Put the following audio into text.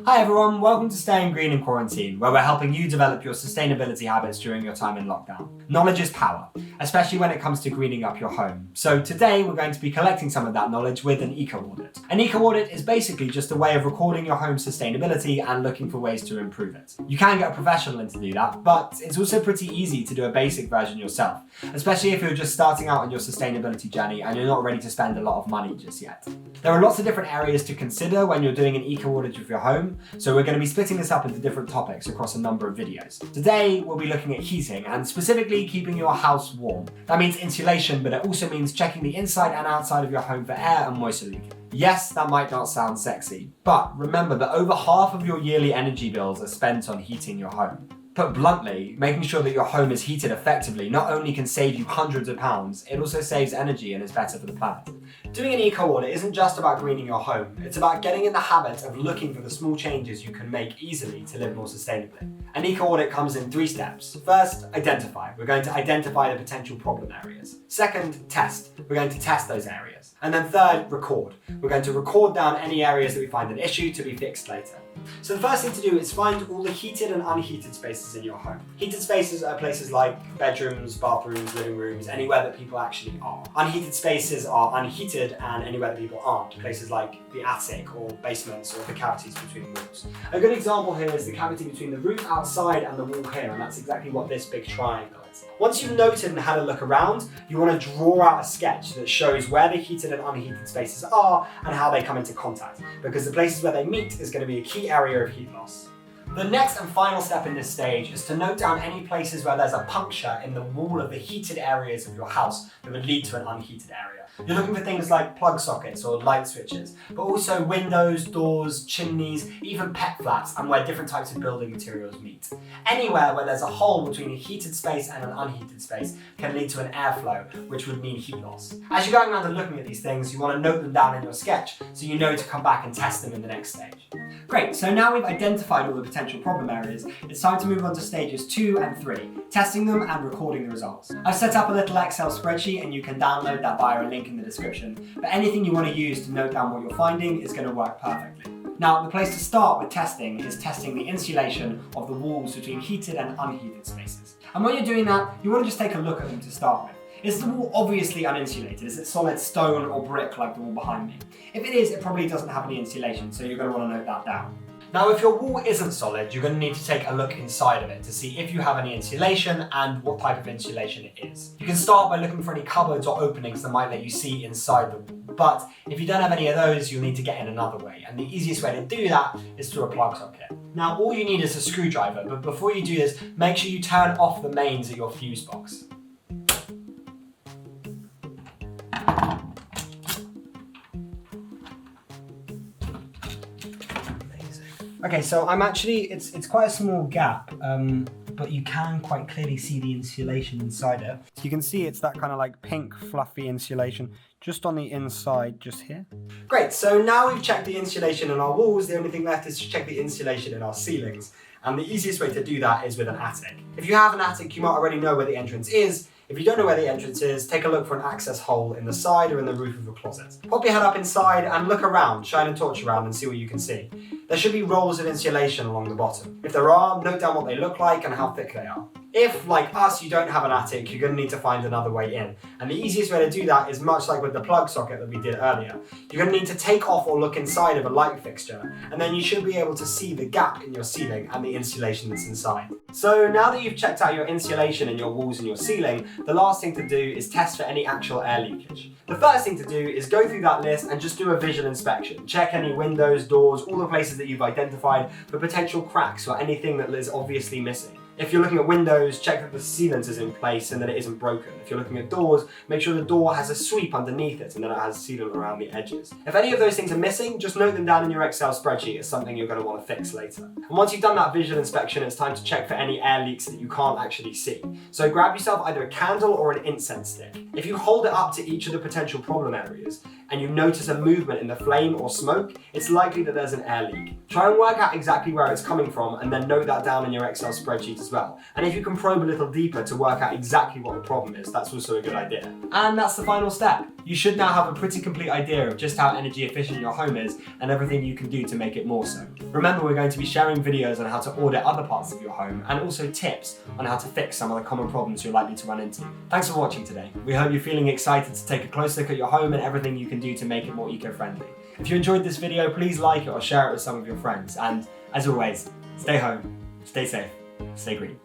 Hi everyone, welcome to Staying Green in Quarantine, where we're helping you develop your sustainability habits during your time in lockdown. Knowledge is power, especially when it comes to greening up your home. So today we're going to be collecting some of that knowledge with an Eco-Audit. An Eco-Audit is basically just a way of recording your home's sustainability and looking for ways to improve it. You can get a professional in to do that, but it's also pretty easy to do a basic version yourself, especially if you're just starting out on your sustainability journey and you're not ready to spend a lot of money just yet. There are lots of different areas to consider when you're doing an Eco-Audit of your home, so we're going to be splitting this up into different topics across a number of videos. Today, we'll be looking at heating and specifically keeping your house warm. That means insulation, but it also means checking the inside and outside of your home for air and moisture leakage. Yes, that might not sound sexy, but remember that over half of your yearly energy bills are spent on heating your home. Put bluntly, making sure that your home is heated effectively not only can save you hundreds of pounds, it also saves energy and is better for the planet. Doing an eco-audit isn't just about greening your home, it's about getting in the habit of looking for the small changes you can make easily to live more sustainably. An eco-audit comes in 3 steps. First, identify. We're going to identify the potential problem areas. Second, test. We're going to test those areas. And then third, record. We're going to record down any areas that we find an issue to be fixed later. So the first thing to do is find all the heated and unheated spaces in your home. Heated spaces are places like bedrooms, bathrooms, living rooms, anywhere that people actually are. Unheated spaces are unheated and anywhere that people aren't, places like the attic or basements or the cavities between the walls. A good example here is the cavity between the roof outside and the wall here, and that's exactly what this big triangle is. Once you've noted and had a look around, you want to draw out a sketch that shows where the heated and unheated spaces are and how they come into contact, because the places where they meet is going to be a key area of heat loss. The next and final step in this stage is to note down any places where there's a puncture in the wall of the heated areas of your house that would lead to an unheated area. You're looking for things like plug sockets or light switches, but also windows, doors, chimneys, even pet flats, and where different types of building materials meet. Anywhere where there's a hole between a heated space and an unheated space can lead to an airflow, which would mean heat loss. As you're going around and looking at these things, you want to note them down in your sketch so you know to come back and test them in the next stage. Great, so now we've identified all the potential problem areas, it's time to move on to stages 2 and 3, testing them and recording the results. I've set up a little Excel spreadsheet and you can download that via a link in the description, but anything you want to use to note down what you're finding is going to work perfectly. Now, the place to start with testing is testing the insulation of the walls between heated and unheated spaces. And when you're doing that, you want to just take a look at them to start with. Is the wall obviously uninsulated? Is it solid stone or brick like the wall behind me? If it is, it probably doesn't have any insulation, so you're going to want to note that down. Now, if your wall isn't solid, you're going to need to take a look inside of it to see if you have any insulation and what type of insulation it is. You can start by looking for any cupboards or openings that might let you see inside the wall. But if you don't have any of those, you'll need to get in another way. And the easiest way to do that is through a plug socket. Now, all you need is a screwdriver, but before you do this, make sure you turn off the mains at your fuse box. Okay, so it's quite a small gap, but you can quite clearly see the insulation inside it. So you can see it's that kind of like pink fluffy insulation just on the inside, just here. Great, so now we've checked the insulation in our walls, the only thing left is to check the insulation in our ceilings. And the easiest way to do that is with an attic. If you have an attic, you might already know where the entrance is. If you don't know where the entrance is, take a look for an access hole in the side or in the roof of a closet. Pop your head up inside and look around, shine a torch around and see what you can see. There should be rolls of insulation along the bottom. If there are, note down what they look like and how thick they are. If, like us, you don't have an attic, you're going to need to find another way in. And the easiest way to do that is much like with the plug socket that we did earlier. You're going to need to take off or look inside of a light fixture, and then you should be able to see the gap in your ceiling and the insulation that's inside. So now that you've checked out your insulation in your walls and your ceiling, the last thing to do is test for any actual air leakage. The first thing to do is go through that list and just do a visual inspection. Check any windows, doors, all the places that you've identified for potential cracks or anything that is obviously missing. If you're looking at windows, check that the sealant is in place and that it isn't broken. If you're looking at doors, make sure the door has a sweep underneath it and that it has sealant around the edges. If any of those things are missing, just note them down in your Excel spreadsheet as something you're going to want to fix later. And once you've done that visual inspection, it's time to check for any air leaks that you can't actually see. So grab yourself either a candle or an incense stick. If you hold it up to each of the potential problem areas and you notice a movement in the flame or smoke, it's likely that there's an air leak. Try and work out exactly where it's coming from and then note that down in your Excel spreadsheet as as well. And if you can probe a little deeper to work out exactly what the problem is, that's also a good idea. And that's the final step. You should now have a pretty complete idea of just how energy efficient your home is and everything you can do to make it more so. Remember, we're going to be sharing videos on how to audit other parts of your home and also tips on how to fix some of the common problems you're likely to run into. Thanks for watching today. We hope you're feeling excited to take a close look at your home and everything you can do to make it more eco-friendly. If you enjoyed this video, please like it or share it with some of your friends. And as always, stay home, stay safe, stay green.